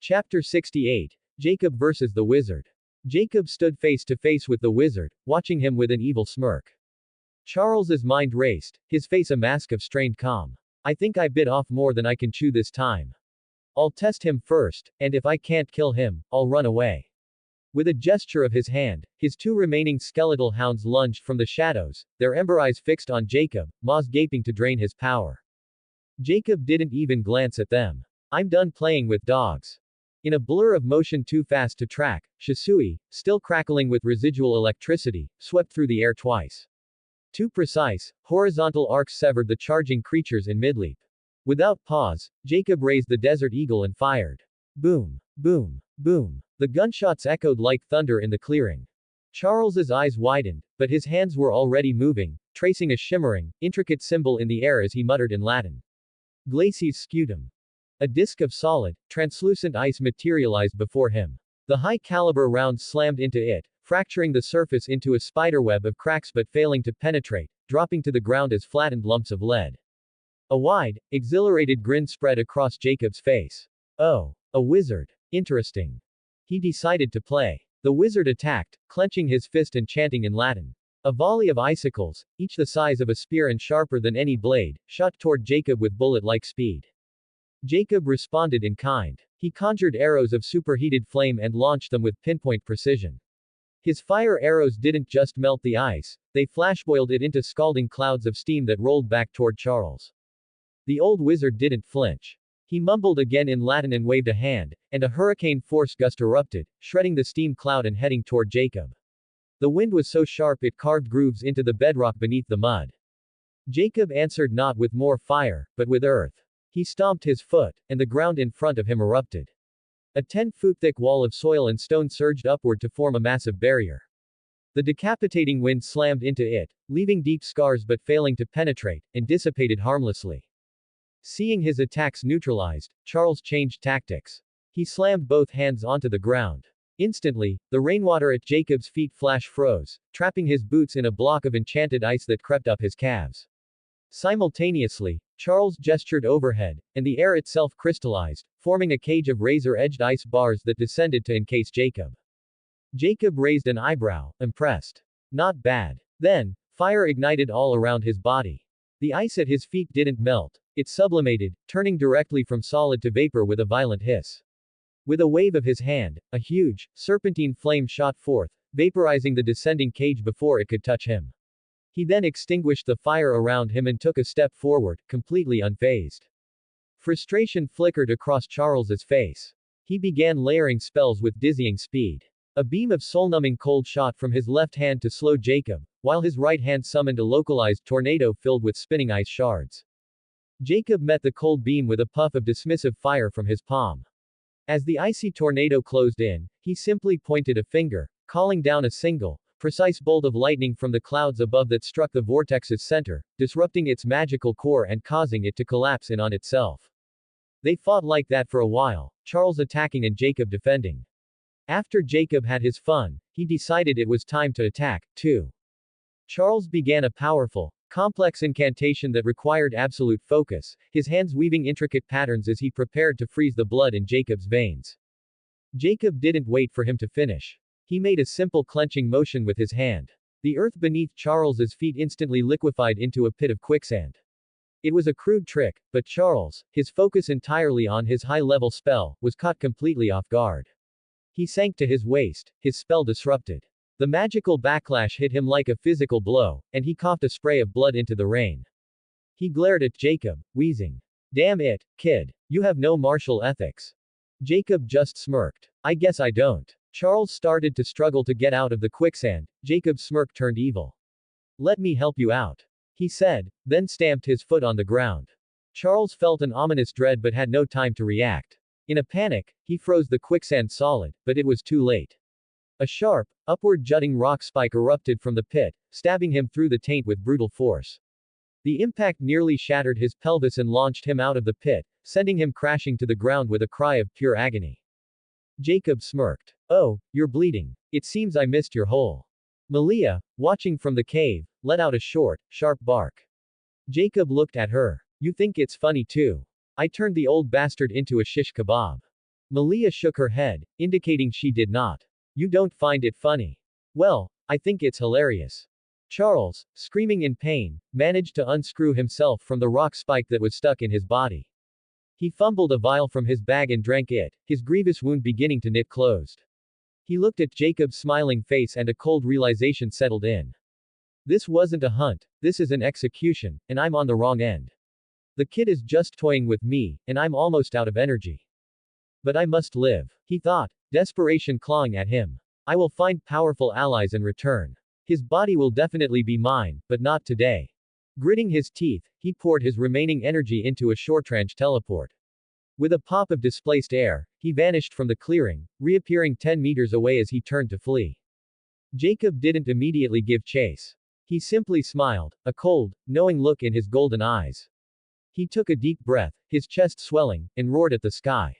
Chapter 68. Jacob versus the Wizard. Jacob stood face to face with the wizard, watching him with an evil smirk. Charles's mind raced, his face a mask of strained calm. I think I bit off more than I can chew this time. I'll test him first, and if I can't kill him, I'll run away. With a gesture of his hand, his two remaining skeletal hounds lunged from the shadows, their ember eyes fixed on Jacob, maws gaping to drain his power. Jacob didn't even glance at them. I'm done playing with dogs. In a blur of motion too fast to track, Shisui, still crackling with residual electricity, swept through the air twice. Too precise, horizontal arcs severed the charging creatures in midleap. Without pause, Jacob raised the Desert Eagle and fired. Boom, boom, boom. The gunshots echoed like thunder in the clearing. Charles's eyes widened, but his hands were already moving, tracing a shimmering, intricate symbol in the air as he muttered in Latin. Glacis scutum. A disk of solid, translucent ice materialized before him. The high-caliber round slammed into it, fracturing the surface into a spiderweb of cracks but failing to penetrate, dropping to the ground as flattened lumps of lead. A wide, exhilarated grin spread across Jacob's face. Oh, a wizard. Interesting. He decided to play. The wizard attacked, clenching his fist and chanting in Latin. A volley of icicles, each the size of a spear and sharper than any blade, shot toward Jacob with bullet-like speed. Jacob responded in kind. He conjured arrows of superheated flame and launched them with pinpoint precision. His fire arrows didn't just melt the ice, they flashboiled it into scalding clouds of steam that rolled back toward Charles. The old wizard didn't flinch. He mumbled again in Latin and waved a hand, and a hurricane force gust erupted, shredding the steam cloud and heading toward Jacob. The wind was so sharp it carved grooves into the bedrock beneath the mud. Jacob answered not with more fire, but with earth. He stomped his foot, and the ground in front of him erupted. A 10-foot thick wall of soil and stone surged upward to form a massive barrier. The decapitating wind slammed into it, leaving deep scars but failing to penetrate, and dissipated harmlessly. Seeing his attacks neutralized, Charles changed tactics. He slammed both hands onto the ground. Instantly, the rainwater at Jacob's feet flash froze, trapping his boots in a block of enchanted ice that crept up his calves. Simultaneously, Charles gestured overhead, and the air itself crystallized, forming a cage of razor-edged ice bars that descended to encase Jacob. Jacob raised an eyebrow, impressed. Not bad. Then, fire ignited all around his body. The ice at his feet didn't melt, it sublimated, turning directly from solid to vapor with a violent hiss. With a wave of his hand, a huge, serpentine flame shot forth, vaporizing the descending cage before it could touch him. He then extinguished the fire around him and took a step forward, completely unfazed. Frustration flickered across Charles's face. He began layering spells with dizzying speed. A beam of soul-numbing cold shot from his left hand to slow Jacob, while his right hand summoned a localized tornado filled with spinning ice shards. Jacob met the cold beam with a puff of dismissive fire from his palm. As the icy tornado closed in, he simply pointed a finger, calling down a single, precise bolt of lightning from the clouds above that struck the vortex's center, disrupting its magical core and causing it to collapse in on itself. They fought like that for a while, Charles attacking and Jacob defending. After Jacob had his fun, he decided it was time to attack, too. Charles began a powerful, complex incantation that required absolute focus, his hands weaving intricate patterns as he prepared to freeze the blood in Jacob's veins. Jacob didn't wait for him to finish. He made a simple clenching motion with his hand. The earth beneath Charles's feet instantly liquefied into a pit of quicksand. It was a crude trick, but Charles, his focus entirely on his high-level spell, was caught completely off guard. He sank to his waist, his spell disrupted. The magical backlash hit him like a physical blow, and he coughed a spray of blood into the rain. He glared at Jacob, wheezing. Damn it, kid. You have no martial ethics. Jacob just smirked. I guess I don't. Charles started to struggle to get out of the quicksand. Jacob's smirk turned evil. Let me help you out, he said, then stamped his foot on the ground. Charles felt an ominous dread but had no time to react. In a panic, he froze the quicksand solid, but it was too late. A sharp, upward jutting rock spike erupted from the pit, stabbing him through the taint with brutal force. The impact nearly shattered his pelvis and launched him out of the pit, sending him crashing to the ground with a cry of pure agony. Jacob smirked. Oh, you're bleeding. It seems I missed your hole. Malia, watching from the cave, let out a short, sharp bark. Jacob looked at her. You think it's funny too? I turned the old bastard into a shish kebab. Malia shook her head, indicating she did not. You don't find it funny. Well, I think it's hilarious. Charles, screaming in pain, managed to unscrew himself from the rock spike that was stuck in his body. He fumbled a vial from his bag and drank it, his grievous wound beginning to knit closed. He looked at Jacob's smiling face and a cold realization settled in. This wasn't a hunt, this is an execution, and I'm on the wrong end. The kid is just toying with me, and I'm almost out of energy. But I must live, he thought, desperation clawing at him. I will find powerful allies and return. His body will definitely be mine, but not today. Gritting his teeth, he poured his remaining energy into a short-range teleport. With a pop of displaced air, he vanished from the clearing, reappearing 10 meters away as he turned to flee. Jacob didn't immediately give chase. He simply smiled, a cold, knowing look in his golden eyes. He took a deep breath, his chest swelling, and roared at the sky.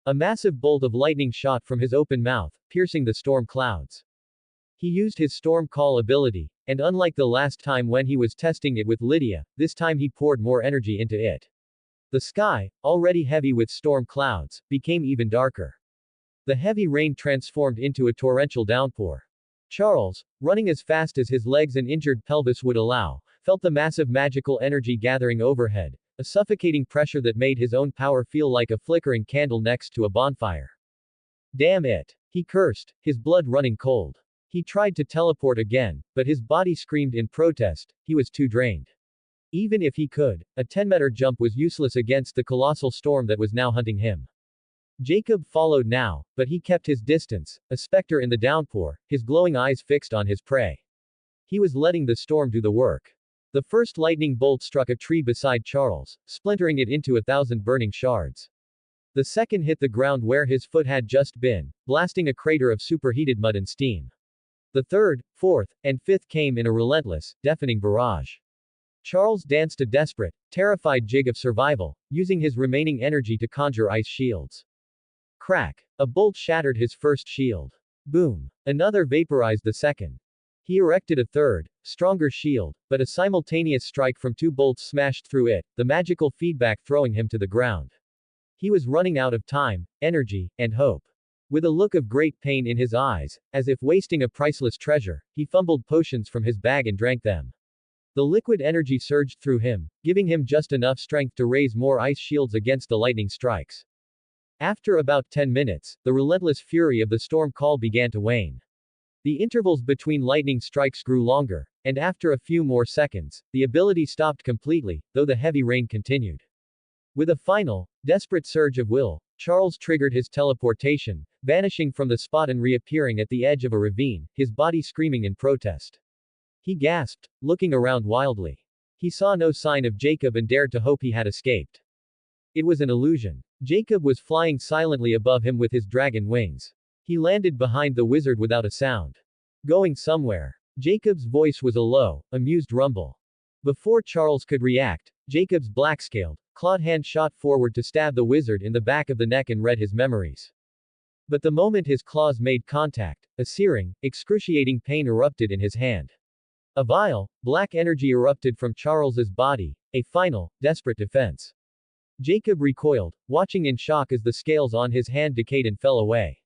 A massive bolt of lightning shot from his open mouth, piercing the storm clouds. He used his storm call ability, and unlike the last time when he was testing it with Lydia, this time he poured more energy into it. The sky, already heavy with storm clouds, became even darker. The heavy rain transformed into a torrential downpour. Charles, running as fast as his legs and injured pelvis would allow, felt the massive magical energy gathering overhead, a suffocating pressure that made his own power feel like a flickering candle next to a bonfire. Damn it! He cursed, his blood running cold. He tried to teleport again, but his body screamed in protest, he was too drained. Even if he could, a 10-meter jump was useless against the colossal storm that was now hunting him. Jacob followed now, but he kept his distance, a specter in the downpour, his glowing eyes fixed on his prey. He was letting the storm do the work. The first lightning bolt struck a tree beside Charles, splintering it into 1,000 burning shards. The second hit the ground where his foot had just been, blasting a crater of superheated mud and steam. The third, fourth, and fifth came in a relentless, deafening barrage. Charles danced a desperate, terrified jig of survival, using his remaining energy to conjure ice shields. Crack! A bolt shattered his first shield. Boom! Another vaporized the second. He erected a third, stronger shield, but a simultaneous strike from 2 bolts smashed through it, the magical feedback throwing him to the ground. He was running out of time, energy, and hope. With a look of great pain in his eyes, as if wasting a priceless treasure, he fumbled potions from his bag and drank them. The liquid energy surged through him, giving him just enough strength to raise more ice shields against the lightning strikes. After about 10 minutes, the relentless fury of the storm call began to wane. The intervals between lightning strikes grew longer, and after a few more seconds, the ability stopped completely, though the heavy rain continued. With a final, desperate surge of will, Charles triggered his teleportation, vanishing from the spot and reappearing at the edge of a ravine, his body screaming in protest. He gasped, looking around wildly. He saw no sign of Jacob and dared to hope he had escaped. It was an illusion. Jacob was flying silently above him with his dragon wings. He landed behind the wizard without a sound. Going somewhere. Jacob's voice was a low, amused rumble. Before Charles could react, Jacob's black-scaled, clawed hand shot forward to stab the wizard in the back of the neck and read his memories. But the moment his claws made contact, a searing, excruciating pain erupted in his hand. A vile, black energy erupted from Charles's body, a final, desperate defense. Jacob recoiled, watching in shock as the scales on his hand decayed and fell away.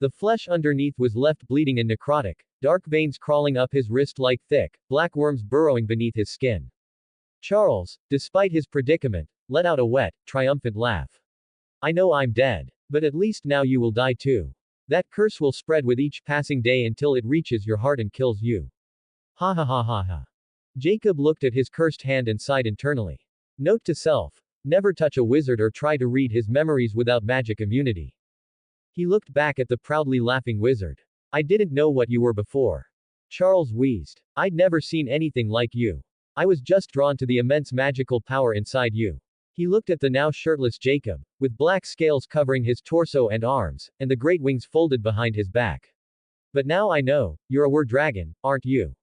The flesh underneath was left bleeding and necrotic, dark veins crawling up his wrist like thick, black worms burrowing beneath his skin. Charles, despite his predicament, let out a wet, triumphant laugh. I know I'm dead. But at least now you will die too. That curse will spread with each passing day until it reaches your heart and kills you. Ha ha ha ha ha. Jacob looked at his cursed hand and sighed internally. Note to self. Never touch a wizard or try to read his memories without magic immunity. He looked back at the proudly laughing wizard. I didn't know what you were before. Charles wheezed. I'd never seen anything like you. I was just drawn to the immense magical power inside you. He looked at the now shirtless Jacob, with black scales covering his torso and arms, and the great wings folded behind his back. But now I know, you're a were-dragon, aren't you?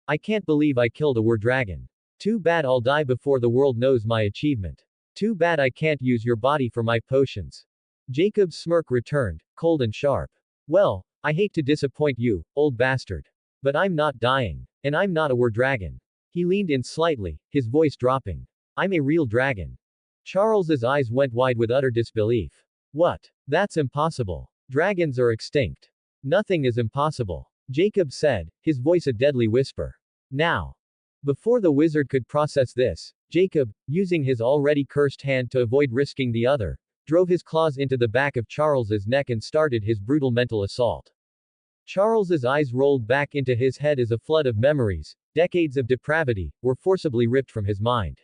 I can't believe I killed a were-dragon. Too bad I'll die before the world knows my achievement. Too bad I can't use your body for my potions. Jacob's smirk returned, cold and sharp. Well, I hate to disappoint you, old bastard. But I'm not dying. And I'm not a were-dragon. He leaned in slightly, his voice dropping. I'm a real dragon. Charles's eyes went wide with utter disbelief. What? That's impossible. Dragons are extinct. Nothing is impossible. Jacob said, his voice a deadly whisper. Now. Before the wizard could process this, Jacob, using his already cursed hand to avoid risking the other, drove his claws into the back of Charles's neck and started his brutal mental assault. Charles's eyes rolled back into his head as a flood of memories, decades of depravity, were forcibly ripped from his mind.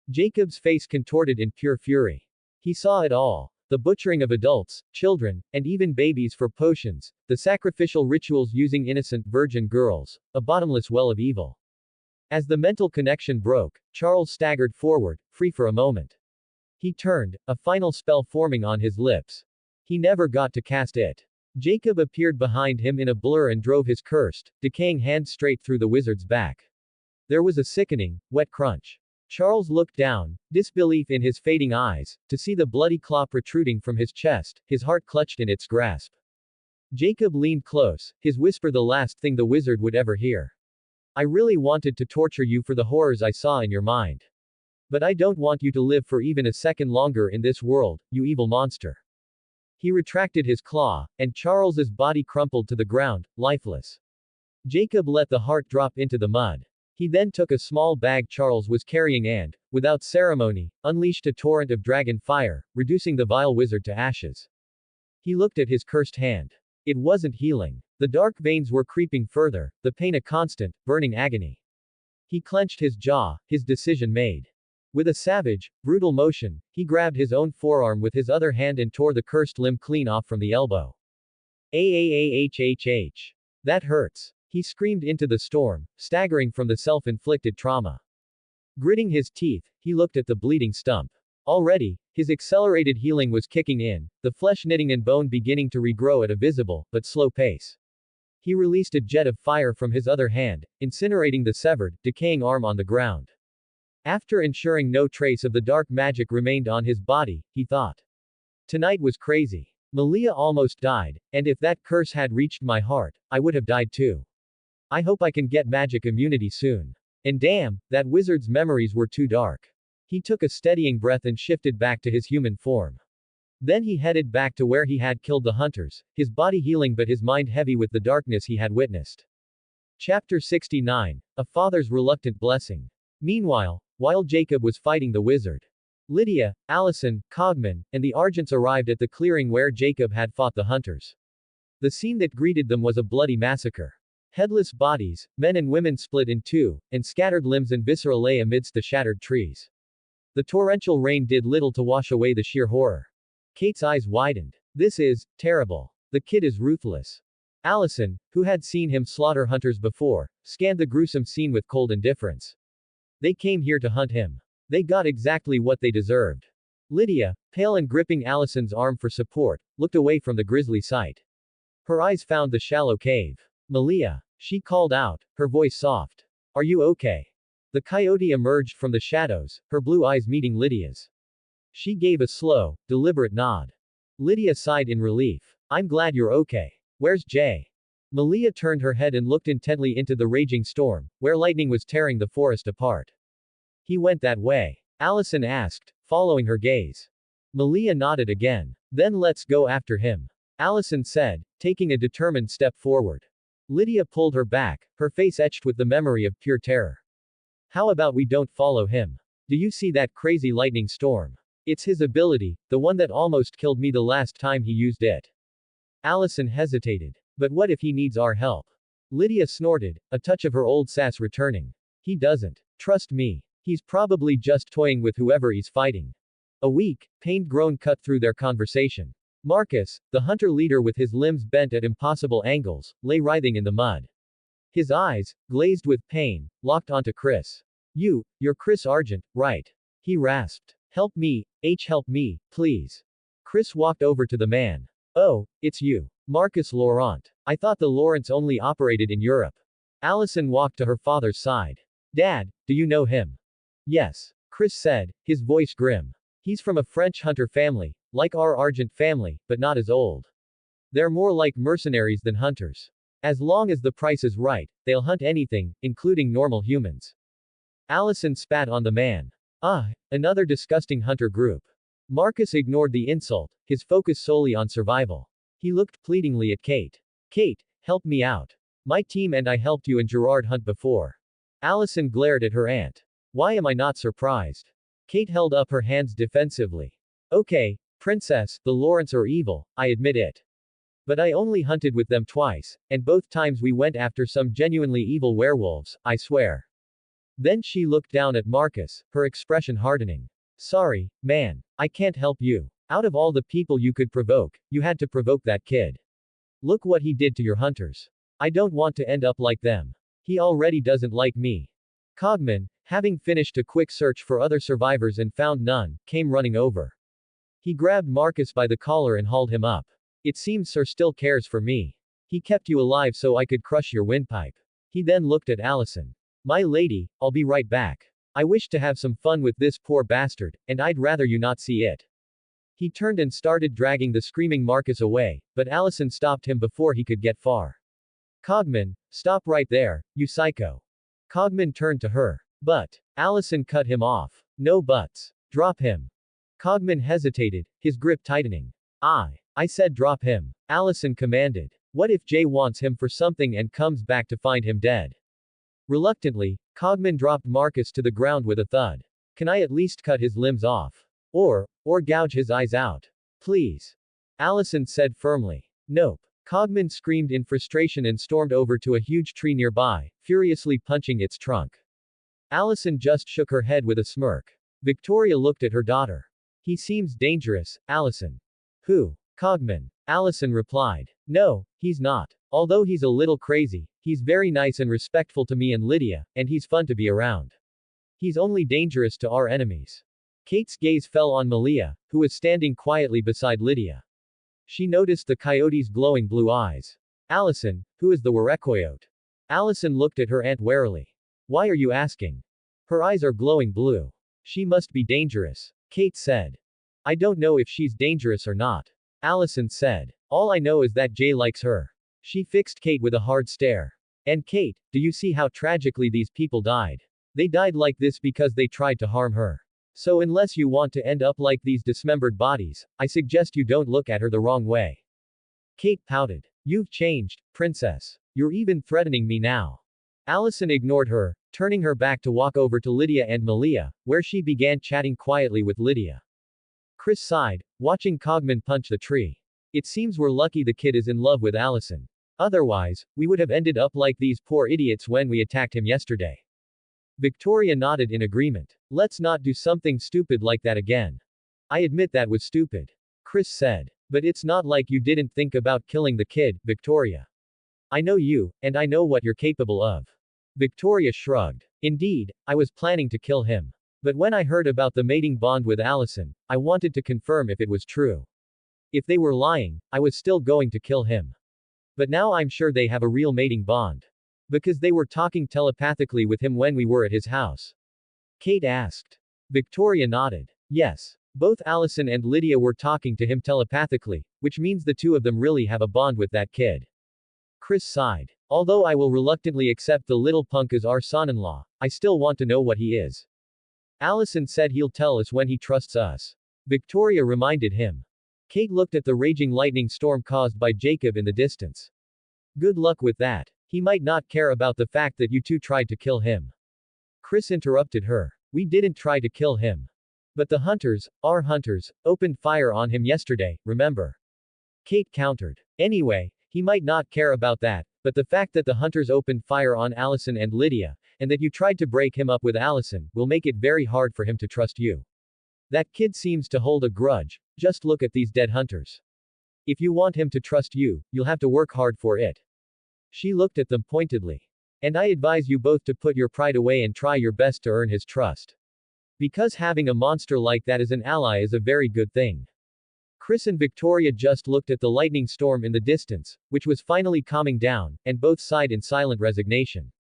Jacob's face contorted in pure fury. He saw it all. The butchering of adults, children, and even babies for potions, the sacrificial rituals using innocent virgin girls, a bottomless well of evil. As the mental connection broke, Charles staggered forward, free for a moment. He turned, a final spell forming on his lips. He never got to cast it. Jacob appeared behind him in a blur and drove his cursed, decaying hand straight through the wizard's back. There was a sickening, wet crunch. Charles looked down, disbelief in his fading eyes, to see the bloody claw protruding from his chest, his heart clutched in its grasp. Jacob leaned close, his whisper the last thing the wizard would ever hear. I really wanted to torture you for the horrors I saw in your mind. But I don't want you to live for even a second longer in this world, you evil monster. He retracted his claw, and Charles's body crumpled to the ground, lifeless. Jacob let the heart drop into the mud. He then took a small bag Charles was carrying and, without ceremony, unleashed a torrent of dragon fire, reducing the vile wizard to ashes. He looked at his cursed hand. It wasn't healing. The dark veins were creeping further, the pain a constant, burning agony. He clenched his jaw, his decision made. With a savage, brutal motion, he grabbed his own forearm with his other hand and tore the cursed limb clean off from the elbow. Ahhhhh. That hurts. He screamed into the storm, staggering from the self-inflicted trauma. Gritting his teeth, he looked at the bleeding stump. Already, his accelerated healing was kicking in, the flesh knitting and bone beginning to regrow at a visible, but slow pace. He released a jet of fire from his other hand, incinerating the severed, decaying arm on the ground. After ensuring no trace of the dark magic remained on his body, he thought. Tonight was crazy. Malia almost died, and if that curse had reached my heart, I would have died too. I hope I can get magic immunity soon. And damn, that wizard's memories were too dark. He took a steadying breath and shifted back to his human form. Then he headed back to where he had killed the hunters, his body healing but his mind heavy with the darkness he had witnessed. Chapter 69. A Father's Reluctant Blessing. Meanwhile, while Jacob was fighting the wizard, Lydia, Allison, Cogman, and the Argents arrived at the clearing where Jacob had fought the hunters. The scene that greeted them was a bloody massacre. Headless bodies, men and women split in two, and scattered limbs and viscera lay amidst the shattered trees. The torrential rain did little to wash away the sheer horror. Kate's eyes widened. This is terrible. The kid is ruthless. Allison, who had seen him slaughter hunters before, scanned the gruesome scene with cold indifference. They came here to hunt him. They got exactly what they deserved. Lydia, pale and gripping Allison's arm for support, looked away from the grisly sight. Her eyes found the shallow cave. Malia, she called out, her voice soft. Are you okay? The coyote emerged from the shadows, her blue eyes meeting Lydia's. She gave a slow, deliberate nod. Lydia sighed in relief. I'm glad you're okay. Where's Jay? Malia turned her head and looked intently into the raging storm, where lightning was tearing the forest apart. He went that way. Allison asked, following her gaze. Malia nodded again. Then let's go after him. Allison said, taking a determined step forward. Lydia pulled her back, her face etched with the memory of pure terror. How about we don't follow him? Do you see that crazy lightning storm? It's his ability, the one that almost killed me the last time he used it. Allison hesitated. But what if he needs our help? Lydia snorted, a touch of her old sass returning. He doesn't. Trust me. He's probably just toying with whoever he's fighting. A weak, pained groan cut through their conversation. Marcus, the hunter leader with his limbs bent at impossible angles, lay writhing in the mud. His eyes, glazed with pain, locked onto Chris. You're Chris Argent, right? He rasped. Help me, help me, please. Chris walked over to the man. Oh, it's you. Marcus Laurent. I thought the Laurents only operated in Europe. Allison walked to her father's side. Dad, do you know him? Yes. Chris said, his voice grim. He's from a French hunter family, like our Argent family, but not as old. They're more like mercenaries than hunters. As long as the price is right, they'll hunt anything, including normal humans. Allison spat on the man. Ah, another disgusting hunter group. Marcus ignored the insult, his focus solely on survival. He looked pleadingly at Kate. Kate, help me out. My team and I helped you and Gerard hunt before. Allison glared at her aunt. Why am I not surprised? Kate held up her hands defensively. Okay, Princess, the Lawrence are evil, I admit it. But I only hunted with them twice, and both times we went after some genuinely evil werewolves, I swear. Then she looked down at Marcus, her expression hardening. Sorry, man. I can't help you. Out of all the people you could provoke, you had to provoke that kid. Look what he did to your hunters. I don't want to end up like them. He already doesn't like me. Cogman, having finished a quick search for other survivors and found none, came running over. He grabbed Marcus by the collar and hauled him up. It seems Sir still cares for me. He kept you alive so I could crush your windpipe. He then looked at Allison. My lady, I'll be right back. I wish to have some fun with this poor bastard, and I'd rather you not see it. He turned and started dragging the screaming Marcus away, but Allison stopped him before he could get far. Cogman, stop right there, you psycho. Cogman turned to her. But, Allison cut him off. No buts. Drop him. Cogman hesitated, his grip tightening. I said drop him. Allison commanded. What if Jay wants him for something and comes back to find him dead? Reluctantly, Cogman dropped Marcus to the ground with a thud. Can I at least cut his limbs off? Or gouge his eyes out? Please. Allison said firmly. Nope. Cogman screamed in frustration and stormed over to a huge tree nearby, furiously punching its trunk. Allison just shook her head with a smirk. Victoria looked at her daughter. He seems dangerous, Allison. Who? Cogman. Allison replied. No, he's not. Although he's a little crazy, he's very nice and respectful to me and Lydia, and he's fun to be around. He's only dangerous to our enemies. Kate's gaze fell on Malia, who was standing quietly beside Lydia. She noticed the coyote's glowing blue eyes. Allison, who is the Waracoyote? Allison looked at her aunt warily. Why are you asking? Her eyes are glowing blue. She must be dangerous. Kate said. I don't know if she's dangerous or not. Allison said. All I know is that Jay likes her. She fixed Kate with a hard stare. And Kate, do you see how tragically these people died? They died like this because they tried to harm her. So unless you want to end up like these dismembered bodies, I suggest you don't look at her the wrong way. Kate pouted. You've changed, princess. You're even threatening me now. Allison ignored her, turning her back to walk over to Lydia and Malia, where she began chatting quietly with Lydia. Chris sighed, watching Cogman punch the tree. It seems we're lucky the kid is in love with Allison. Otherwise, we would have ended up like these poor idiots when we attacked him yesterday. Victoria nodded in agreement. Let's not do something stupid like that again. I admit that was stupid. Chris said. But it's not like you didn't think about killing the kid, Victoria. I know you, and I know what you're capable of. Victoria shrugged. Indeed, I was planning to kill him. But when I heard about the mating bond with Allison, I wanted to confirm if it was true. If they were lying, I was still going to kill him. But now I'm sure they have a real mating bond. Because they were talking telepathically with him when we were at his house. Kate asked. Victoria nodded. Yes. Both Allison and Lydia were talking to him telepathically, which means the two of them really have a bond with that kid. Chris sighed. Although I will reluctantly accept the little punk as our son-in-law, I still want to know what he is. Allison said he'll tell us when he trusts us. Victoria reminded him. Kate looked at the raging lightning storm caused by Jacob in the distance. Good luck with that. He might not care about the fact that you two tried to kill him. Chris interrupted her. We didn't try to kill him. But the hunters, our hunters, opened fire on him yesterday, remember? Kate countered. Anyway, he might not care about that, but the fact that the hunters opened fire on Allison and Lydia, and that you tried to break him up with Allison, will make it very hard for him to trust you. That kid seems to hold a grudge, just look at these dead hunters. If you want him to trust you, you'll have to work hard for it. She looked at them pointedly. And I advise you both to put your pride away and try your best to earn his trust. Because having a monster like that as an ally is a very good thing. Chris and Victoria just looked at the lightning storm in the distance, which was finally calming down, and both sighed in silent resignation.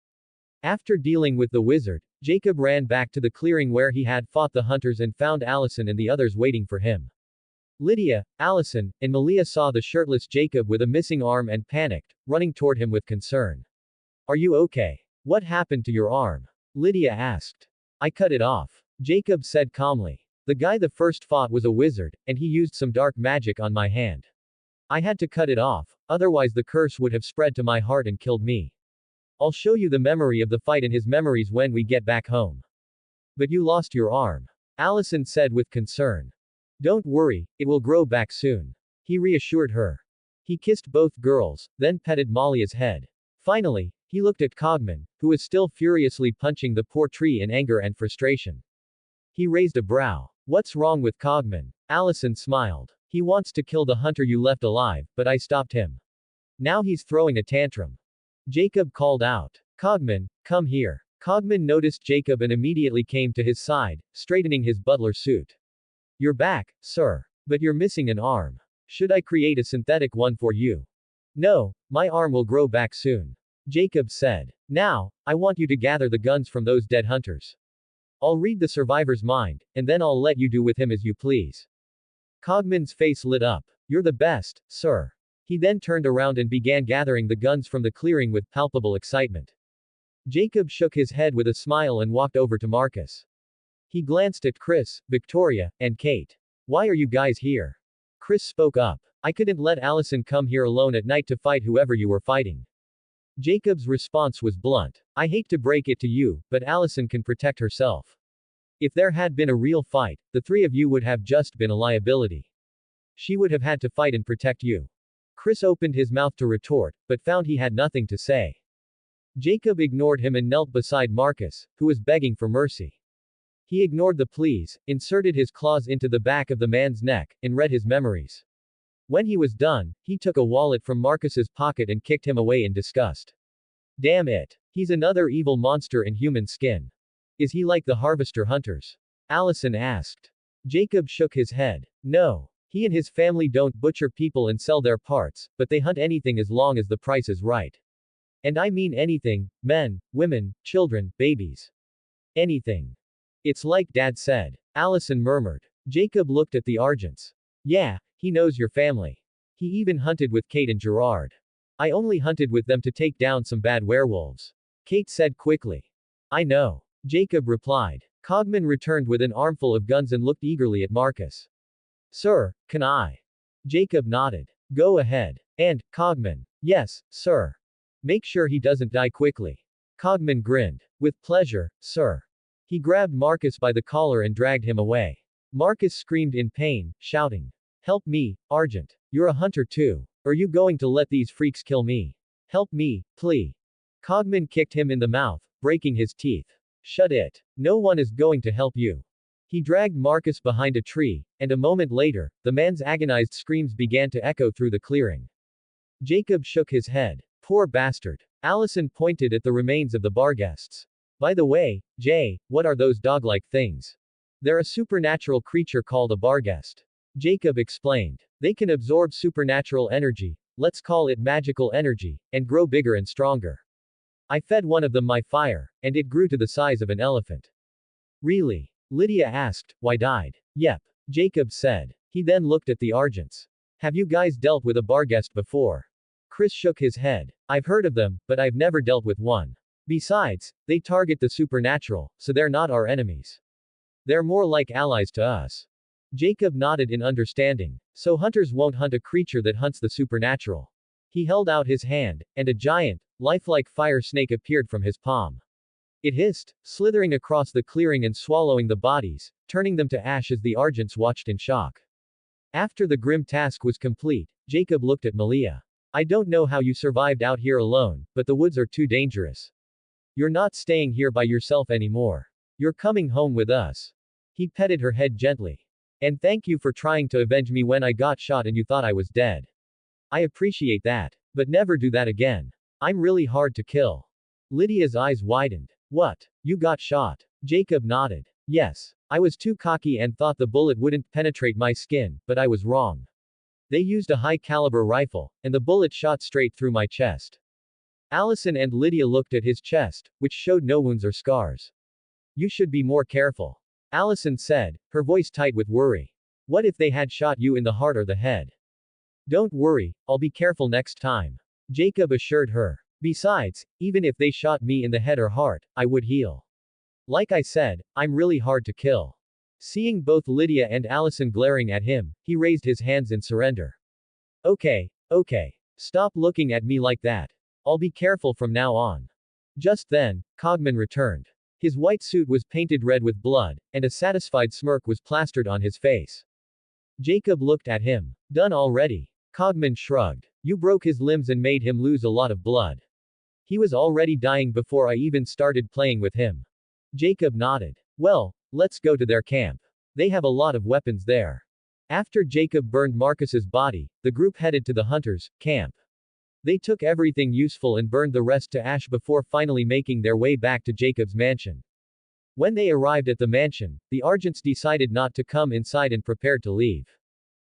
After dealing with the wizard, Jacob ran back to the clearing where he had fought the hunters and found Allison and the others waiting for him. Lydia, Allison, and Malia saw the shirtless Jacob with a missing arm and panicked, running toward him with concern. Are you okay? What happened to your arm? Lydia asked. I cut it off. Jacob said calmly. The guy the first fought was a wizard, and he used some dark magic on my hand. I had to cut it off, otherwise the curse would have spread to my heart and killed me. I'll show you the memory of the fight and his memories when we get back home. But you lost your arm. Allison said with concern. Don't worry, it will grow back soon. He reassured her. He kissed both girls, then petted Malia's head. Finally, he looked at Cogman, who was still furiously punching the poor tree in anger and frustration. He raised a brow. What's wrong with Cogman? Allison smiled. He wants to kill the hunter you left alive, but I stopped him. Now he's throwing a tantrum. Jacob called out. Cogman, come here. Cogman noticed Jacob and immediately came to his side, straightening his butler suit. You're back, sir. But you're missing an arm. Should I create a synthetic one for you? No, my arm will grow back soon. Jacob said. Now, I want you to gather the guns from those dead hunters. I'll read the survivor's mind, and then I'll let you do with him as you please. Cogman's face lit up. You're the best, sir. He then turned around and began gathering the guns from the clearing with palpable excitement. Jacob shook his head with a smile and walked over to Marcus. He glanced at Chris, Victoria, and Kate. Why are you guys here? Chris spoke up. I couldn't let Allison come here alone at night to fight whoever you were fighting. Jacob's response was blunt. I hate to break it to you, but Allison can protect herself. If there had been a real fight, the three of you would have just been a liability. She would have had to fight and protect you. Chris opened his mouth to retort, but found he had nothing to say. Jacob ignored him and knelt beside Marcus, who was begging for mercy. He ignored the pleas, inserted his claws into the back of the man's neck, and read his memories. When he was done, he took a wallet from Marcus's pocket and kicked him away in disgust. Damn it. He's another evil monster in human skin. Is he like the harvester hunters? Allison asked. Jacob shook his head. No. He and his family don't butcher people and sell their parts, but they hunt anything as long as the price is right. And I mean anything, men, women, children, babies. Anything. It's like Dad said. Allison murmured. Jacob looked at the Argents. Yeah, he knows your family. He even hunted with Kate and Gerard. I only hunted with them to take down some bad werewolves. Kate said quickly. I know. Jacob replied. Cogman returned with an armful of guns and looked eagerly at Marcus. Sir, can I? Jacob nodded. Go ahead. And, Cogman. Yes, sir. Make sure he doesn't die quickly. Cogman grinned. With pleasure, sir. He grabbed Marcus by the collar and dragged him away. Marcus screamed in pain, shouting. Help me, Argent. You're a hunter too. Are you going to let these freaks kill me? Help me, please. Cogman kicked him in the mouth, breaking his teeth. Shut it. No one is going to help you. He dragged Marcus behind a tree, and a moment later, the man's agonized screams began to echo through the clearing. Jacob shook his head. Poor bastard. Allison pointed at the remains of the bar guests. By the way, Jay, what are those dog-like things? They're a supernatural creature called a barghest. Jacob explained. They can absorb supernatural energy, let's call it magical energy, and grow bigger and stronger. I fed one of them my fire, and it grew to the size of an elephant. Really? Lydia asked, why died? Yep. Jacob said. He then looked at the Argents. Have you guys dealt with a barghest before? Chris shook his head. I've heard of them, but I've never dealt with one. Besides, they target the supernatural, so they're not our enemies. They're more like allies to us. Jacob nodded in understanding. So hunters won't hunt a creature that hunts the supernatural. He held out his hand, and a giant, lifelike fire snake appeared from his palm. It hissed, slithering across the clearing and swallowing the bodies, turning them to ash as the Argents watched in shock. After the grim task was complete, Jacob looked at Malia. I don't know how you survived out here alone, but the woods are too dangerous. You're not staying here by yourself anymore. You're coming home with us. He petted her head gently. And thank you for trying to avenge me when I got shot and you thought I was dead. I appreciate that. But never do that again. I'm really hard to kill. Lydia's eyes widened. What? You got shot? Jacob nodded. Yes. I was too cocky and thought the bullet wouldn't penetrate my skin, but I was wrong. They used a high-caliber rifle, and the bullet shot straight through my chest. Allison and Lydia looked at his chest, which showed no wounds or scars. You should be more careful. Allison said, her voice tight with worry. What if they had shot you in the heart or the head? Don't worry, I'll be careful next time. Jacob assured her. Besides, even if they shot me in the head or heart, I would heal. Like I said, I'm really hard to kill. Seeing both Lydia and Allison glaring at him, he raised his hands in surrender. Okay, okay. Stop looking at me like that. I'll be careful from now on. Just then, Cogman returned. His white suit was painted red with blood, and a satisfied smirk was plastered on his face. Jacob looked at him. Done already. Cogman shrugged. You broke his limbs and made him lose a lot of blood. He was already dying before I even started playing with him. Jacob nodded. Well, let's go to their camp. They have a lot of weapons there. After Jacob burned Marcus's body, the group headed to the hunters' camp. They took everything useful and burned the rest to ash before finally making their way back to Jacob's mansion. When they arrived at the mansion, the Argents decided not to come inside and prepared to leave.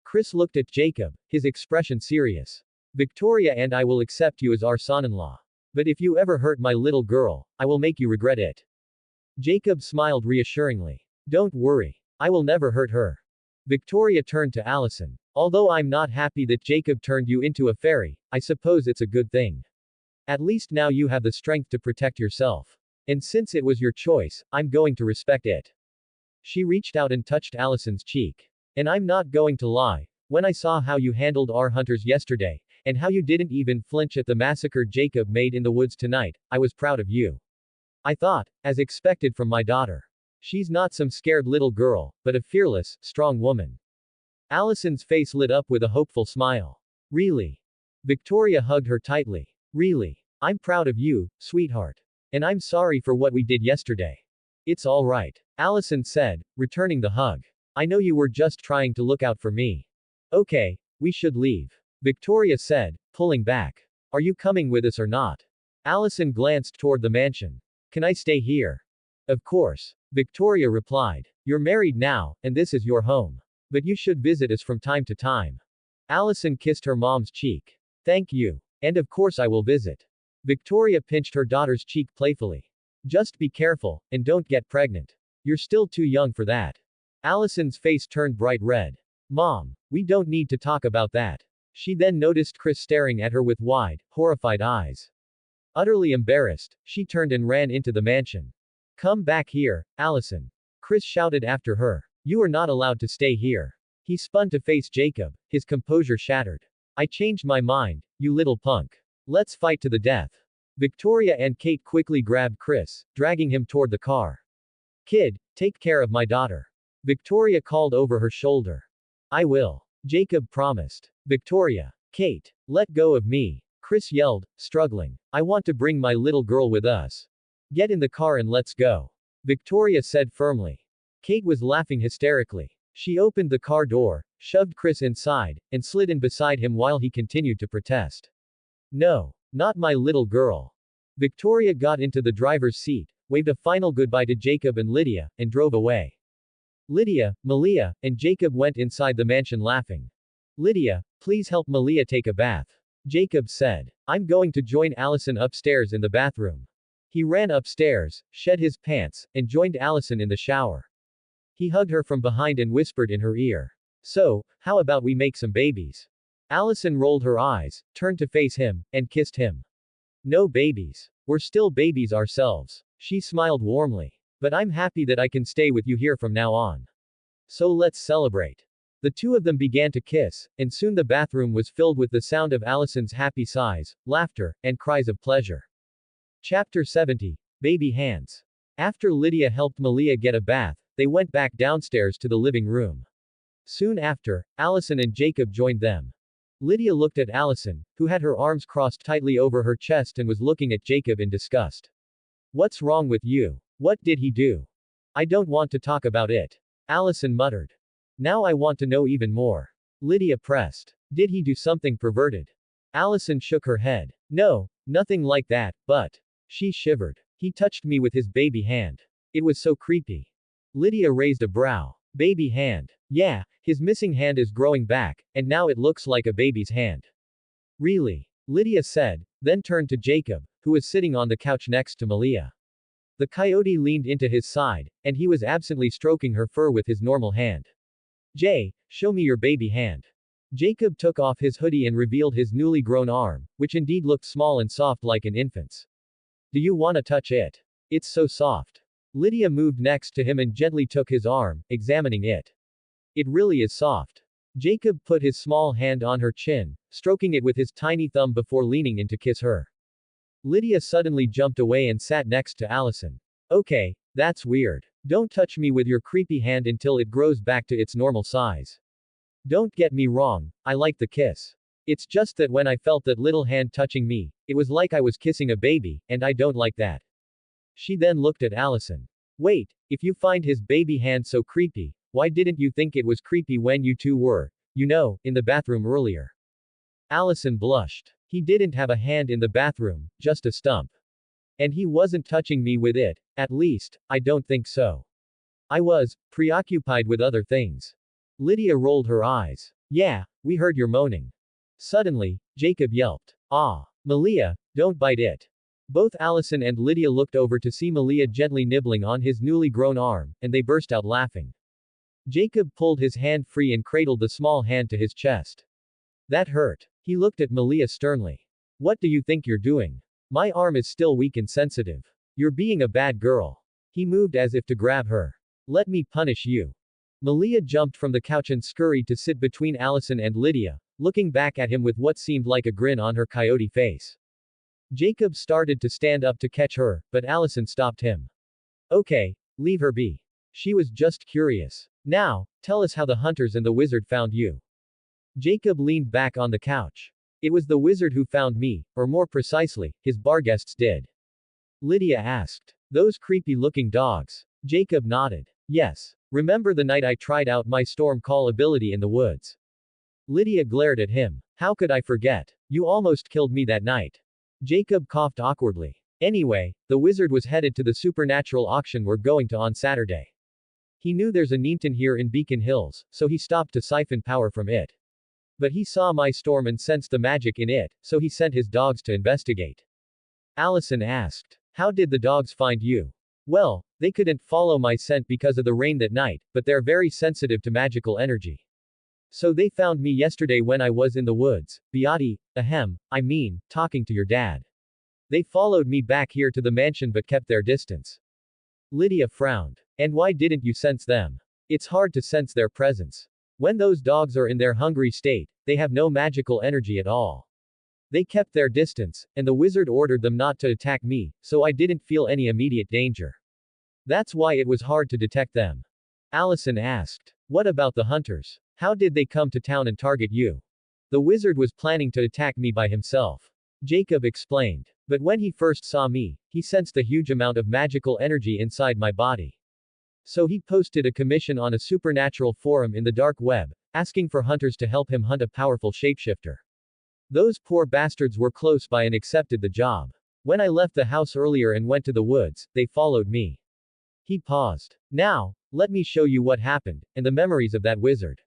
Chris looked at Jacob, his expression serious. Victoria and I will accept you as our son-in-law. But if you ever hurt my little girl, I will make you regret it. Jacob smiled reassuringly. Don't worry. I will never hurt her. Victoria turned to Allison. Although I'm not happy that Jacob turned you into a fairy, I suppose it's a good thing. At least now you have the strength to protect yourself. And since it was your choice, I'm going to respect it. She reached out and touched Allison's cheek. And I'm not going to lie, when I saw how you handled our hunters yesterday, and how you didn't even flinch at the massacre Jacob made in the woods tonight, I was proud of you. I thought, as expected from my daughter. She's not some scared little girl, but a fearless, strong woman. Allison's face lit up with a hopeful smile. Really? Victoria hugged her tightly. Really? I'm proud of you, sweetheart. And I'm sorry for what we did yesterday. It's all right. Allison said, returning the hug. I know you were just trying to look out for me. Okay, we should leave. Victoria said, pulling back. Are you coming with us or not? Allison glanced toward the mansion. Can I stay here? Of course. Victoria replied. You're married now, and this is your home. But you should visit us from time to time. Allison kissed her mom's cheek. Thank you. And of course I will visit. Victoria pinched her daughter's cheek playfully. Just be careful, and don't get pregnant. You're still too young for that. Allison's face turned bright red. Mom, we don't need to talk about that. She then noticed Chris staring at her with wide, horrified eyes. Utterly embarrassed, she turned and ran into the mansion. Come back here, Allison. Chris shouted after her. You are not allowed to stay here. He spun to face Jacob, his composure shattered. I changed my mind, you little punk. Let's fight to the death. Victoria and Kate quickly grabbed Chris, dragging him toward the car. Kid, take care of my daughter. Victoria called over her shoulder. I will. Jacob promised. Victoria. Kate. Let go of me. Chris yelled, struggling. I want to bring my little girl with us. Get in the car and let's go. Victoria said firmly. Kate was laughing hysterically. She opened the car door, shoved Chris inside, and slid in beside him while he continued to protest. No. Not my little girl. Victoria got into the driver's seat, waved a final goodbye to Jacob and Lydia, and drove away. Lydia, Malia, and Jacob went inside the mansion laughing. Lydia, please help Malia take a bath. Jacob said. I'm going to join Allison upstairs in the bathroom. He ran upstairs, shed his pants, and joined Allison in the shower. He hugged her from behind and whispered in her ear. So, how about we make some babies? Allison rolled her eyes, turned to face him, and kissed him. No babies. We're still babies ourselves. She smiled warmly. But I'm happy that I can stay with you here from now on. So let's celebrate. The two of them began to kiss, and soon the bathroom was filled with the sound of Allison's happy sighs, laughter, and cries of pleasure. Chapter 70. Baby Hands. After Lydia helped Malia get a bath, they went back downstairs to the living room. Soon after, Allison and Jacob joined them. Lydia looked at Allison, who had her arms crossed tightly over her chest and was looking at Jacob in disgust. What's wrong with you? What did he do? I don't want to talk about it. Allison muttered. Now I want to know even more. Lydia pressed. Did he do something perverted? Allison shook her head. No, nothing like that, but. She shivered. He touched me with his baby hand. It was so creepy. Lydia raised a brow. Baby hand. Yeah, his missing hand is growing back, and now it looks like a baby's hand. Really? Lydia said, then turned to Jacob, who was sitting on the couch next to Malia. The coyote leaned into his side, and he was absently stroking her fur with his normal hand. Jay, show me your baby hand. Jacob took off his hoodie and revealed his newly grown arm, which indeed looked small and soft like an infant's. Do you want to touch it? It's so soft. Lydia moved next to him and gently took his arm, examining it. It really is soft. Jacob put his small hand on her chin, stroking it with his tiny thumb before leaning in to kiss her. Lydia suddenly jumped away and sat next to Allison. Okay, that's weird. Don't touch me with your creepy hand until it grows back to its normal size. Don't get me wrong, I like the kiss. It's just that when I felt that little hand touching me, it was like I was kissing a baby, and I don't like that. She then looked at Allison. Wait, if you find his baby hand so creepy, why didn't you think it was creepy when you two were, in the bathroom earlier? Allison blushed. He didn't have a hand in the bathroom, just a stump. And he wasn't touching me with it, at least, I don't think so. I was preoccupied with other things. Lydia rolled her eyes. Yeah, we heard your moaning. Suddenly, Jacob yelped. Ah, Malia, don't bite it. Both Allison and Lydia looked over to see Malia gently nibbling on his newly grown arm, and they burst out laughing. Jacob pulled his hand free and cradled the small hand to his chest. That hurt. He looked at Malia sternly. What do you think you're doing? My arm is still weak and sensitive. You're being a bad girl. He moved as if to grab her. Let me punish you. Malia jumped from the couch and scurried to sit between Allison and Lydia, looking back at him with what seemed like a grin on her coyote face. Jacob started to stand up to catch her, but Allison stopped him. Okay, leave her be. She was just curious. Now, tell us how the hunters and the wizard found you. Jacob leaned back on the couch. It was the wizard who found me, or more precisely, his barguests did. Lydia asked. Those creepy-looking dogs. Jacob nodded. Yes. Remember the night I tried out my storm call ability in the woods? Lydia glared at him. How could I forget? You almost killed me that night. Jacob coughed awkwardly. Anyway, the wizard was headed to the supernatural auction we're going to on Saturday. He knew there's a Neemton here in Beacon Hills, so he stopped to siphon power from it. But he saw my storm and sensed the magic in it, so he sent his dogs to investigate. Allison asked. How did the dogs find you? Well, they couldn't follow my scent because of the rain that night, but they're very sensitive to magical energy. So they found me yesterday when I was in the woods, talking to your dad. They followed me back here to the mansion but kept their distance. Lydia frowned. And why didn't you sense them? It's hard to sense their presence. When those dogs are in their hungry state, they have no magical energy at all. They kept their distance, and the wizard ordered them not to attack me, so I didn't feel any immediate danger. That's why it was hard to detect them. Allison asked. What about the hunters? How did they come to town and target you? The wizard was planning to attack me by himself. Jacob explained. But when he first saw me, he sensed a huge amount of magical energy inside my body. So he posted a commission on a supernatural forum in the dark web, asking for hunters to help him hunt a powerful shapeshifter. Those poor bastards were close by and accepted the job. When I left the house earlier and went to the woods, they followed me. He paused. Now, let me show you what happened, and the memories of that wizard.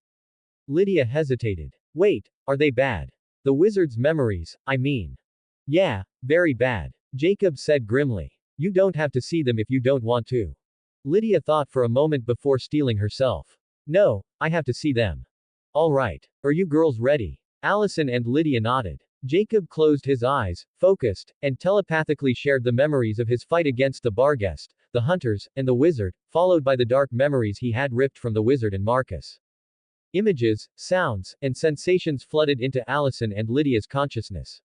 Lydia hesitated. Wait, are they bad? The wizard's memories, I mean. Yeah, very bad. Jacob said grimly. You don't have to see them if you don't want to. Lydia thought for a moment before steeling herself. No, I have to see them. All right. Are you girls ready? Allison and Lydia nodded. Jacob closed his eyes, focused, and telepathically shared the memories of his fight against the Barghest, the hunters, and the wizard, followed by the dark memories he had ripped from the wizard and Marcus. Images, sounds, and sensations flooded into Allison and Lydia's consciousness.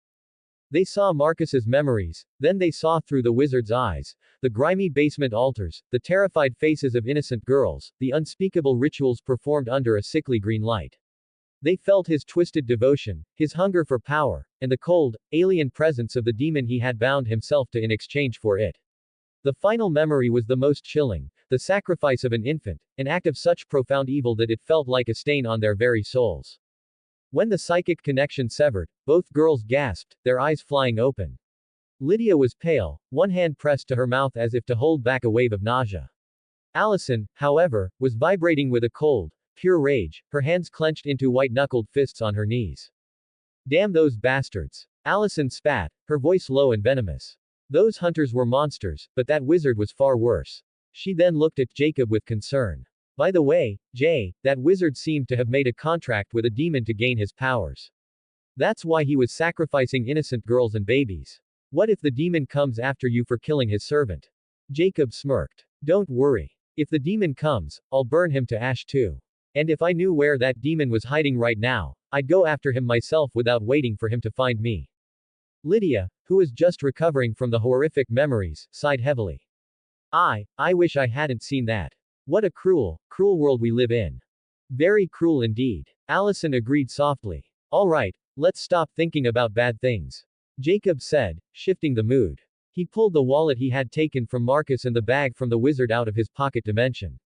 They saw Marcus's memories, then they saw through the wizard's eyes, the grimy basement altars, the terrified faces of innocent girls, the unspeakable rituals performed under a sickly green light. They felt his twisted devotion, his hunger for power, and the cold, alien presence of the demon he had bound himself to in exchange for it. The final memory was the most chilling, the sacrifice of an infant, an act of such profound evil that it felt like a stain on their very souls. When the psychic connection severed, both girls gasped, their eyes flying open. Lydia was pale, one hand pressed to her mouth as if to hold back a wave of nausea. Allison, however, was vibrating with a cold, pure rage, her hands clenched into white-knuckled fists on her knees. Damn those bastards. Allison spat, her voice low and venomous. Those hunters were monsters, but that wizard was far worse. She then looked at Jacob with concern. By the way, Jay, that wizard seemed to have made a contract with a demon to gain his powers. That's why he was sacrificing innocent girls and babies. What if the demon comes after you for killing his servant? Jacob smirked. Don't worry. If the demon comes, I'll burn him to ash too. And if I knew where that demon was hiding right now, I'd go after him myself without waiting for him to find me. Lydia, who was just recovering from the horrific memories, sighed heavily. I wish I hadn't seen that. What a cruel, cruel world we live in. Very cruel indeed. Allison agreed softly. All right, let's stop thinking about bad things. Jacob said, shifting the mood. He pulled the wallet he had taken from Marcus and the bag from the wizard out of his pocket dimension.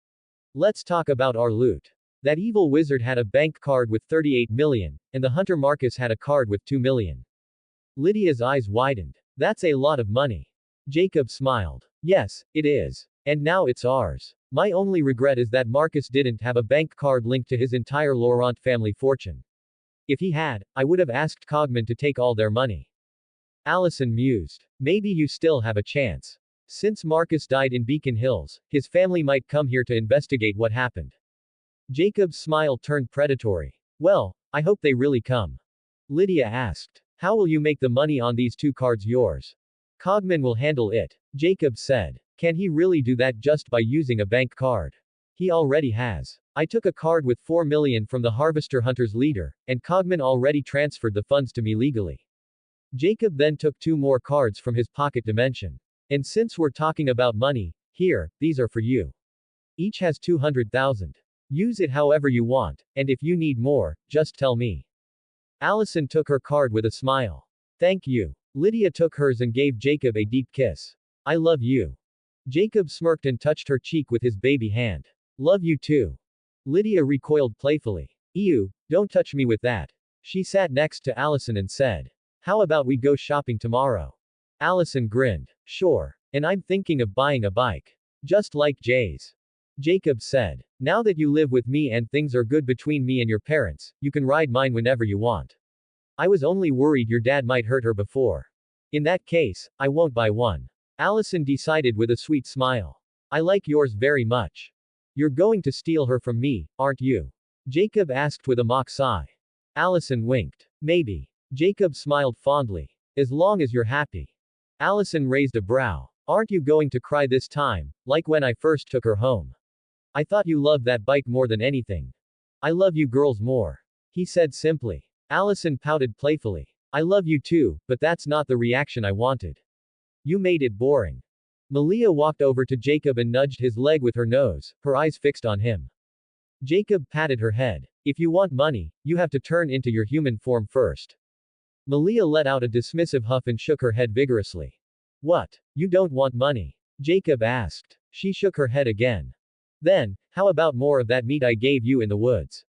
Let's talk about our loot. That evil wizard had a bank card with 38 million, and the hunter Marcus had a card with 2 million. Lydia's eyes widened. That's a lot of money. Jacob smiled. Yes, it is. And now it's ours. My only regret is that Marcus didn't have a bank card linked to his entire Laurent family fortune. If he had, I would have asked Cogman to take all their money. Allison mused. Maybe you still have a chance. Since Marcus died in Beacon Hills, his family might come here to investigate what happened. Jacob's smile turned predatory. Well, I hope they really come. Lydia asked. How will you make the money on these 2 cards yours? Cogman will handle it. Jacob said. Can he really do that just by using a bank card? He already has. I took a card with 4 million from the Harvester Hunters leader, and Cogman already transferred the funds to me legally. Jacob then took 2 more cards from his pocket dimension. And since we're talking about money, here, these are for you. Each has 200,000. Use it however you want, and if you need more, just tell me. Allison took her card with a smile. Thank you. Lydia took hers and gave Jacob a deep kiss. I love you. Jacob smirked and touched her cheek with his baby hand. Love you too. Lydia recoiled playfully. Ew, don't touch me with that. She sat next to Allison and said. How about we go shopping tomorrow? Allison grinned. Sure. And I'm thinking of buying a bike. Just like Jay's. Jacob said. Now that you live with me and things are good between me and your parents, you can ride mine whenever you want. I was only worried your dad might hurt her before. In that case, I won't buy one. Allison decided with a sweet smile. I like yours very much. You're going to steal her from me, aren't you? Jacob asked with a mock sigh. Allison winked. Maybe. Jacob smiled fondly. As long as you're happy. Allison raised a brow. Aren't you going to cry this time, like when I first took her home? I thought you loved that bike more than anything. I love you girls more. He said simply. Allison pouted playfully. I love you too, but that's not the reaction I wanted. You made it boring. Malia walked over to Jacob and nudged his leg with her nose, her eyes fixed on him. Jacob patted her head. If you want money, you have to turn into your human form first. Malia let out a dismissive huff and shook her head vigorously. What? You don't want money? Jacob asked. She shook her head again. Then, how about more of that meat I gave you in the woods?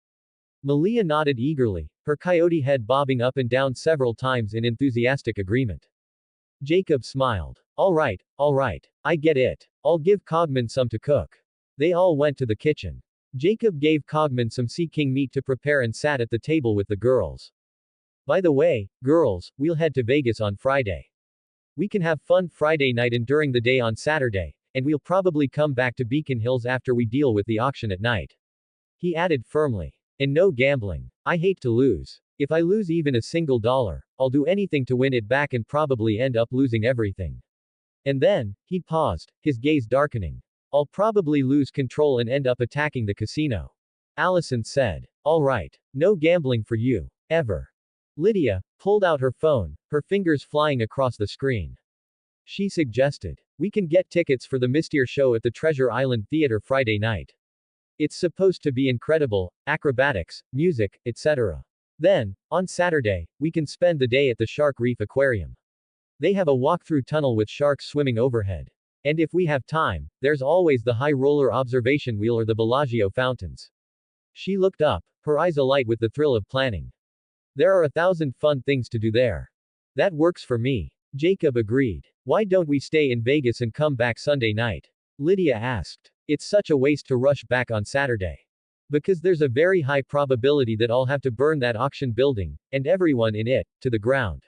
Malia nodded eagerly, her coyote head bobbing up and down several times in enthusiastic agreement. Jacob smiled. All right, I get it. I'll give Cogman some to cook. They all went to the kitchen. Jacob gave Cogman some Sea King meat to prepare and sat at the table with the girls. By the way, girls, we'll head to Vegas on Friday. We can have fun Friday night and during the day on Saturday, and we'll probably come back to Beacon Hills after we deal with the auction at night. He added firmly. And no gambling. I hate to lose. If I lose even a single dollar, I'll do anything to win it back and probably end up losing everything. And then, he paused, his gaze darkening. I'll probably lose control and end up attacking the casino. Allison said. All right. No gambling for you. Ever. Lydia pulled out her phone, her fingers flying across the screen. She suggested. We can get tickets for the Mystery show at the Treasure Island Theater Friday night. It's supposed to be incredible, acrobatics, music, etc. Then, on Saturday, we can spend the day at the Shark Reef Aquarium. They have a walk-through tunnel with sharks swimming overhead. And if we have time, there's always the high roller observation wheel or the Bellagio fountains. She looked up, her eyes alight with the thrill of planning. There are 1,000 fun things to do there. That works for me. Jacob agreed. Why don't we stay in Vegas and come back Sunday night? Lydia asked. It's such a waste to rush back on Saturday. Because there's a very high probability that I'll have to burn that auction building, and everyone in it, to the ground.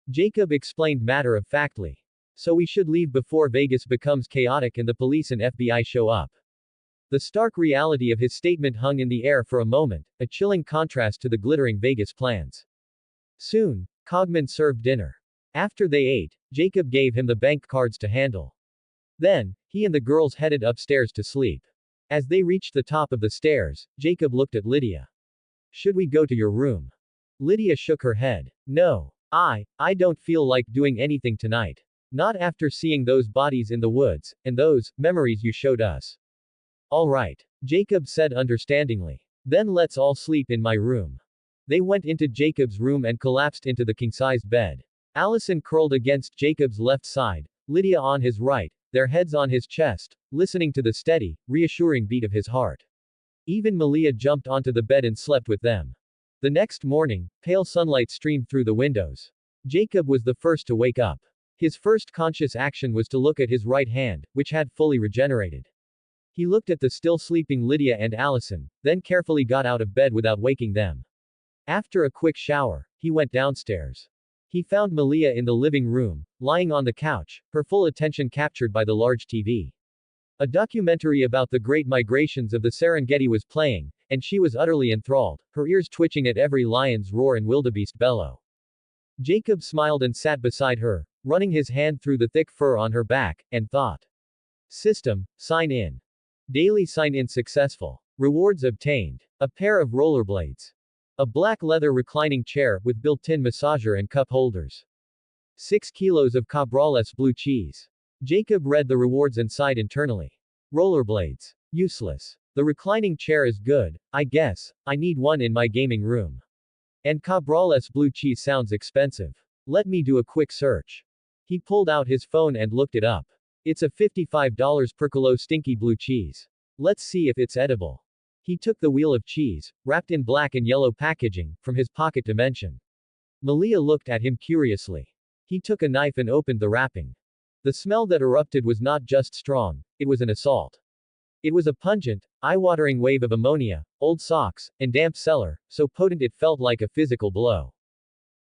Jacob explained matter-of-factly. So we should leave before Vegas becomes chaotic and the police and FBI show up. The stark reality of his statement hung in the air for a moment, a chilling contrast to the glittering Vegas plans. Soon, Cogman served dinner. After they ate, Jacob gave him the bank cards to handle. Then, He and the girls headed upstairs to sleep. As they reached the top of the stairs, Jacob looked at Lydia. Should we go to your room? Lydia shook her head. No. I don't feel like doing anything tonight. Not after seeing those bodies in the woods, and those memories you showed us. All right. Jacob said understandingly. Then let's all sleep in my room. They went into Jacob's room and collapsed into the king-sized bed. Allison curled against Jacob's left side, Lydia on his right, their heads on his chest, listening to the steady, reassuring beat of his heart. Even Malia jumped onto the bed and slept with them. The next morning, pale sunlight streamed through the windows. Jacob was the first to wake up. His first conscious action was to look at his right hand, which had fully regenerated. He looked at the still sleeping Lydia and Allison, then carefully got out of bed without waking them. After a quick shower, he went downstairs. He found Malia in the living room, lying on the couch, her full attention captured by the large TV. A documentary about the great migrations of the Serengeti was playing, and she was utterly enthralled, her ears twitching at every lion's roar and wildebeest bellow. Jacob smiled and sat beside her, running his hand through the thick fur on her back, and thought. System, sign in. Daily sign-in successful. Rewards obtained. A pair of rollerblades. A black leather reclining chair with built-in massager and cup holders. 6 kilos of Cabrales blue cheese. Jacob read the rewards and sighed internally. Rollerblades. Useless. The reclining chair is good, I guess. I need one in my gaming room. And Cabrales blue cheese sounds expensive. Let me do a quick search. He pulled out his phone and looked it up. It's a $55 per kilo stinky blue cheese. Let's see if it's edible. He took the wheel of cheese, wrapped in black and yellow packaging, from his pocket dimension. Malia looked at him curiously. He took a knife and opened the wrapping. The smell that erupted was not just strong, it was an assault. It was a pungent, eye-watering wave of ammonia, old socks, and damp cellar, so potent it felt like a physical blow.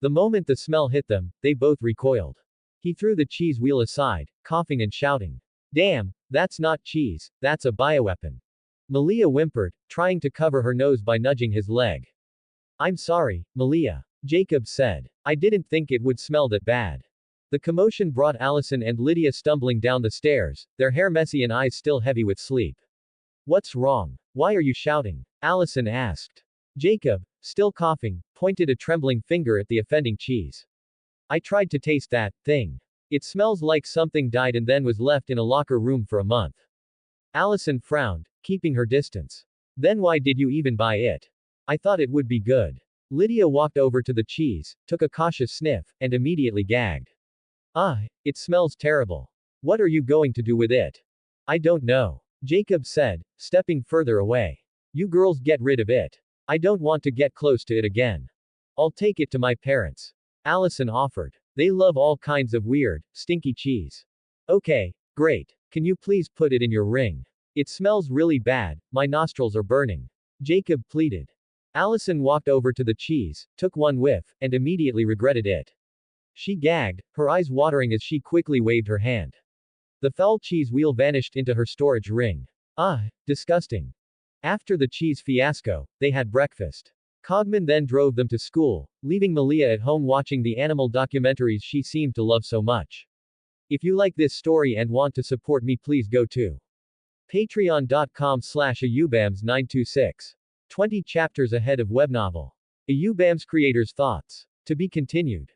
The moment the smell hit them, they both recoiled. He threw the cheese wheel aside, coughing and shouting. Damn, that's not cheese, that's a bioweapon. Malia whimpered, trying to cover her nose by nudging his leg. I'm sorry, Malia. Jacob said. I didn't think it would smell that bad. The commotion brought Allison and Lydia stumbling down the stairs, their hair messy and eyes still heavy with sleep. What's wrong? Why are you shouting? Allison asked. Jacob, still coughing, pointed a trembling finger at the offending cheese. I tried to taste that thing. It smells like something died and then was left in a locker room for a month. Allison frowned, keeping her distance. Then why did you even buy it? I thought it would be good. Lydia walked over to the cheese, took a cautious sniff, and immediately gagged. It smells terrible. What are you going to do with it? I don't know. Jacob said, stepping further away. You girls get rid of it. I don't want to get close to it again. I'll take it to my parents. Allison offered. They love all kinds of weird, stinky cheese. Okay, great. Can you please put it in your ring? It smells really bad, my nostrils are burning. Jacob pleaded. Allison walked over to the cheese, took one whiff, and immediately regretted it. She gagged, her eyes watering as she quickly waved her hand. The foul cheese wheel vanished into her storage ring. Disgusting. After the cheese fiasco, they had breakfast. Cogman then drove them to school, leaving Malia at home watching the animal documentaries she seemed to love so much. If you like this story and want to support me, please go to patreon.com/aubams926. 20 chapters ahead of web novel. Aubams creators' thoughts. To be continued.